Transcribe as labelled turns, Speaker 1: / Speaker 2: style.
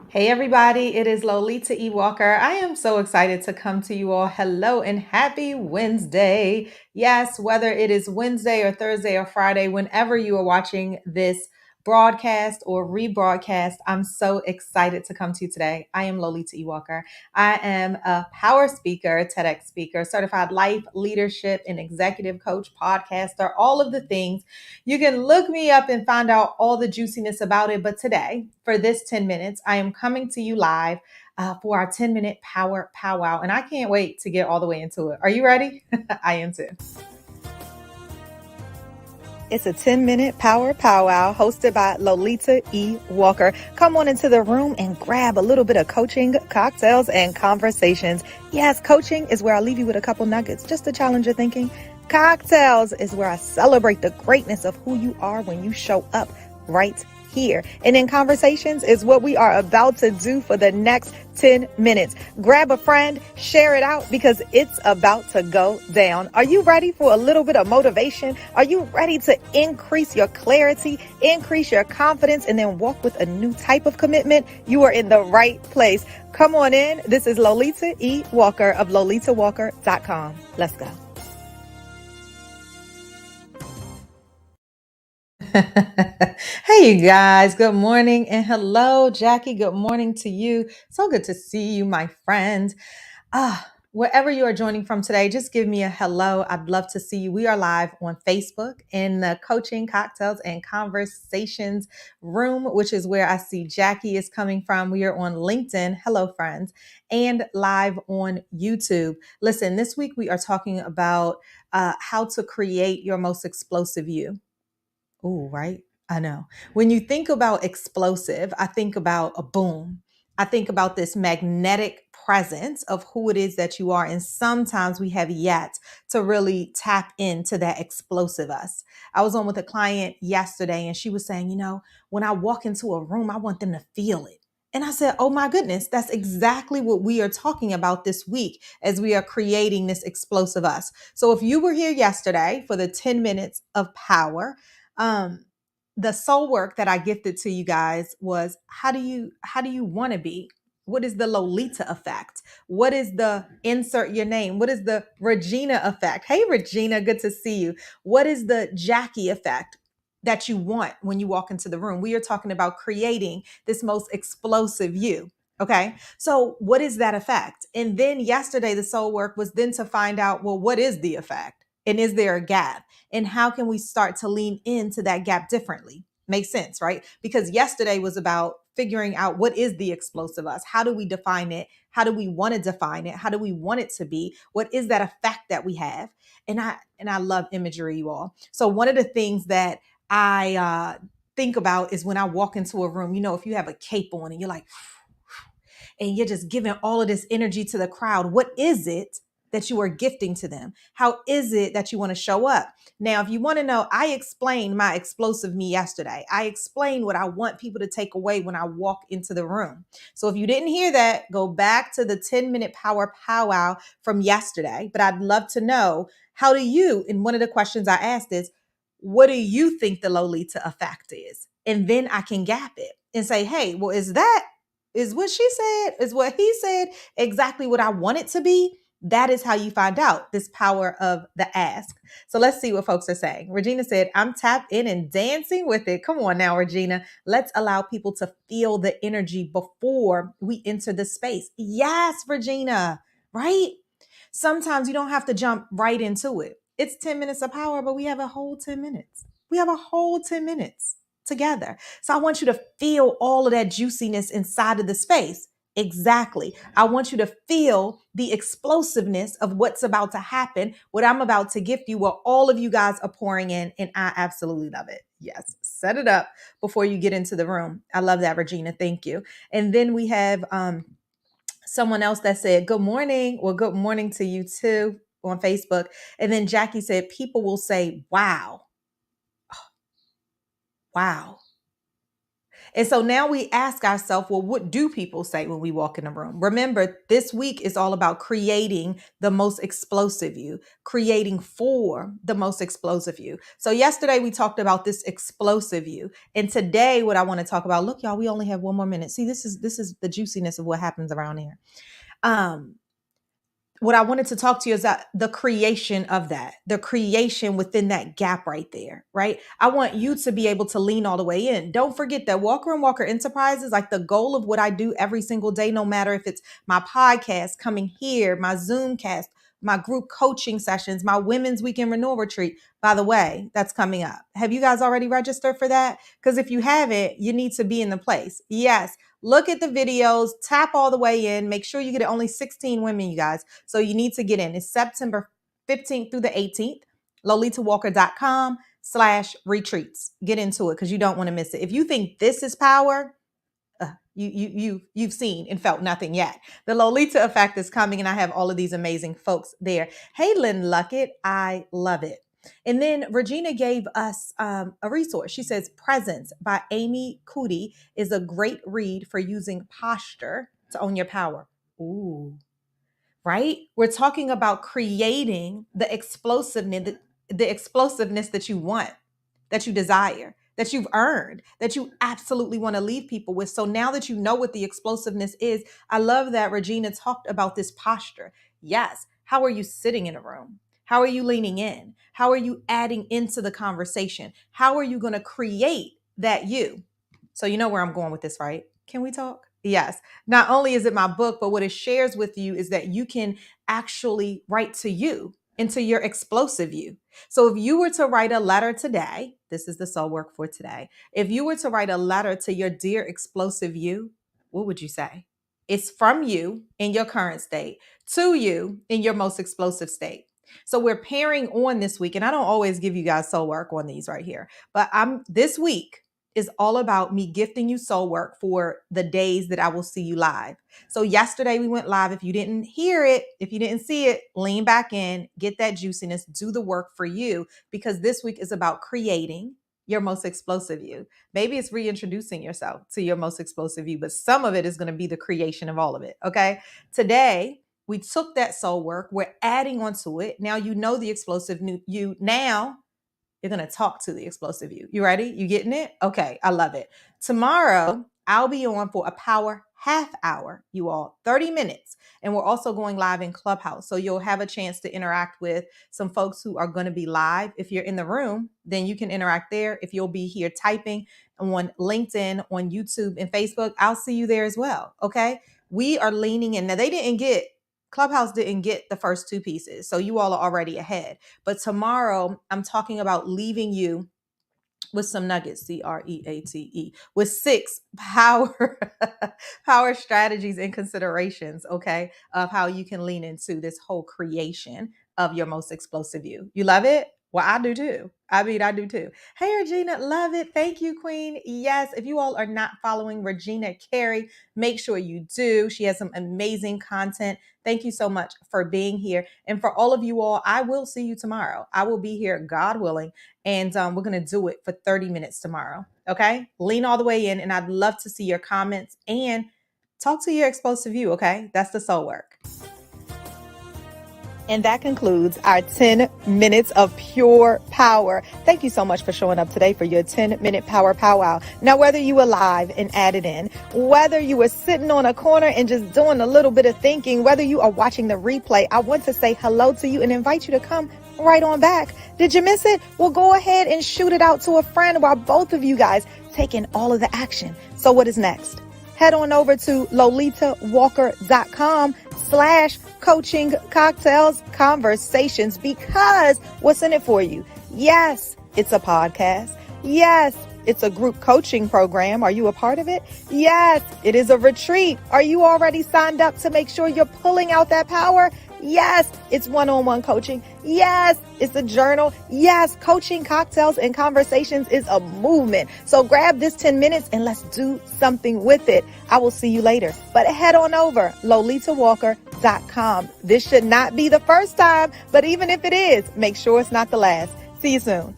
Speaker 1: Hey everybody, it is Lolita E. Walker. I am so excited to come to you all. Hello and happy Wednesday. Yes, whether it is Wednesday or Thursday or Friday, whenever you are watching this broadcast or rebroadcast, I'm so excited to come to you today. I am Lolita E. Walker. I am a power speaker, TEDx speaker, certified life, leadership, and executive coach, podcaster, all of the things. You can look me up and find out all the juiciness about it. But today, for this 10 minutes, I am coming to you live for our 10-minute power powwow. And I can't wait to get all the way into it. Are you ready? I am too. It's a 10-minute power powwow hosted by Lolita E. Walker. Come on into the room and grab a little bit of coaching, cocktails, and conversations. Yes, coaching is where I leave you with a couple nuggets just to challenge your thinking. Cocktails is where I celebrate the greatness of who you are when you show up right here. And in conversations is what we are about to do for the next 10 minutes. Grab a friend, share it out because it's about to go down. Are you ready for a little bit of motivation? Are you ready to increase your clarity, increase your confidence, and then walk with a new type of commitment? You are in the right place. Come on in. This is Lolita E. Walker of lolitawalker.com. Let's go. Hey, you guys. Good morning. And hello, Jackie. Good morning to you. So good to see you, my friend. Wherever you are joining from today, just give me a hello. I'd love to see you. We are live on Facebook in the Coaching, Cocktails, and Conversations room, which is where I see Jackie is coming from. We are on LinkedIn. Hello, friends. And live on YouTube. Listen, this week we are talking about how to create your most explosive you. Ooh, right? I know. When you think about explosive, I think about a boom. I think about this magnetic presence of who it is that you are. And sometimes we have yet to really tap into that explosive us. I was on with a client yesterday and she was saying, when I walk into a room, I want them to feel it. And I said, oh my goodness, that's exactly what we are talking about this week as we are creating this explosive us. So if you were here yesterday for the 10 minutes of power, um the soul work that I gifted to you guys was how do you want to be? What is the Lolita effect? What is the insert your name? What is the Regina effect? Hey Regina, good to see you. What is the Jackie effect that you want when you walk into the room? We are talking about creating this most explosive you. Okay. So what is that effect? And then yesterday the soul work was then to find out, well, what is the effect? And is there a gap? And how can we start to lean into that gap differently? Makes sense, right? Because yesterday was about figuring out what is the explosive us? How do we define it? How do we want to define it? How do we want it to be? What is that effect that we have? And I love imagery, you all. So one of the things that I think about is when I walk into a room, if you have a cape on and you're like, and you're just giving all of this energy to the crowd, what is it that you are gifting to them? How is it that you want to show up? Now, if you want to know, I explained my explosive me yesterday. I explained what I want people to take away when I walk into the room. So if you didn't hear that, go back to the 10-minute power powwow from yesterday. But I'd love to know, how do you, and one of the questions I asked is, what do you think the Lolita effect is? And then I can gap it and say, hey, well, is what she said, is what he said, exactly what I want it to be? That is how you find out this power of the ask. So let's see what folks are saying. Regina said, I'm tapped in and dancing with it. Come on now, Regina. Let's allow people to feel the energy before we enter the space. Yes, Regina, right? Sometimes you don't have to jump right into it. It's 10 minutes of power, but we have a whole 10 minutes. We have a whole 10 minutes together. So I want you to feel all of that juiciness inside of the space. Exactly. I want you to feel the explosiveness of what's about to happen, what I'm about to gift you, what all of you guys are pouring in, and I absolutely love it. Yes, set it up before you get into the room. I love that, Regina. Thank you. And then we have someone else that said, good morning. Well, good morning to you too on Facebook. And then Jackie said, people will say, wow, wow. And so now we ask ourselves, well, what do people say when we walk in a room? Remember, this week is all about creating the most explosive you, creating for the most explosive you. So yesterday we talked about this explosive you. And today what I want to talk about, look, y'all, we only have 1 more minute. See, this is the juiciness of what happens around here. What I wanted to talk to you is that the creation of that, the creation within that gap right there, right? I want you to be able to lean all the way in. Don't forget that Walker and Walker Enterprises, like the goal of what I do every single day, no matter if it's my podcast coming here, my Zoom cast, my group coaching sessions, my women's weekend renewal retreat. By the way, that's coming up. Have you guys already registered for that? Because if you haven't, you need to be in the place. Yes. Look at the videos, tap all the way in, make sure you get it. Only 16 women, you guys. So you need to get in. It's September 15th through the 18th, lolitawalker.com/retreats. Get into it because you don't want to miss it. If you think this is power, you've seen and felt nothing yet. The Lolita Effect is coming, and I have all of these amazing folks there. Hey, Lynn Luckett, I love it. And then Regina gave us a resource. She says Presence by Amy Cuddy is a great read for using posture to own your power. Ooh, right? We're talking about creating the explosiveness that you want, that you desire, that you've earned, that you absolutely want to leave people with. So now that you know what the explosiveness is, I love that Regina talked about this posture. Yes. How are you sitting in a room? How are you leaning in? How are you adding into the conversation? How are you going to create that you? So you know where I'm going with this, right? Can we talk? Yes. Not only is it my book, but what it shares with you is that you can actually write to you, into your explosive you. So if you were to write a letter today, this is the soul work for today. If you were to write a letter to your dear explosive you, what would you say? It's from you in your current state to you in your most explosive state. So we're pairing on this week, and I don't always give you guys soul work on these right here, but this week is all about me gifting you soul work for the days that I will see you live. So yesterday we went live. If you didn't hear it, if you didn't see it, lean back in, get that juiciness, do the work for you, because this week is about creating your most explosive you. Maybe it's reintroducing yourself to your most explosive you, but some of it is going to be the creation of all of it. Okay. Today, we took that soul work. We're adding onto it. Now you know the explosive you. Now you're going to talk to the explosive you. You ready? You getting it? Okay. I love it. Tomorrow, I'll be on for a power half hour, you all, 30 minutes. And we're also going live in Clubhouse. So you'll have a chance to interact with some folks who are going to be live. If you're in the room, then you can interact there. If you'll be here typing on LinkedIn, on YouTube, and Facebook, I'll see you there as well. Okay. We are leaning in. Now, Clubhouse didn't get the first two pieces. So you all are already ahead. But tomorrow I'm talking about leaving you with some nuggets, CREATE, with 6 power strategies and considerations, okay, of how you can lean into this whole creation of your most explosive you. You love it? Well, I do too. I do too. Hey, Regina, love it. Thank you, Queen. Yes, if you all are not following Regina Carey, make sure you do. She has some amazing content. Thank you so much for being here. And for all of you all, I will see you tomorrow. I will be here, God willing. And we're going to do it for 30 minutes tomorrow. Okay. Lean all the way in. And I'd love to see your comments and talk to your explosive you. Okay. That's the soul work. And that concludes our 10 minutes of pure power. Thank you so much for showing up today for your 10-minute power powwow. Now, whether you were live and added in, whether you were sitting on a corner and just doing a little bit of thinking, whether you are watching the replay, I want to say hello to you and invite you to come right on back. Did you miss it? Well, go ahead and shoot it out to a friend while both of you guys taking all of the action. So what is next? Head on over to lolitawalker.com/coaching cocktails conversations, because what's in it for you? Yes, it's a podcast. Yes, it's a group coaching program. Are you a part of it? Yes, it is a retreat. Are you already signed up to make sure you're pulling out that power? Yes, it's one-on-one coaching. Yes, it's a journal. Yes, coaching, cocktails, and conversations is a movement. So grab this 10 minutes and let's do something with it. I will see you later. But head on over, lolitawalker.com. This should not be the first time, but even if it is, make sure it's not the last. See you soon.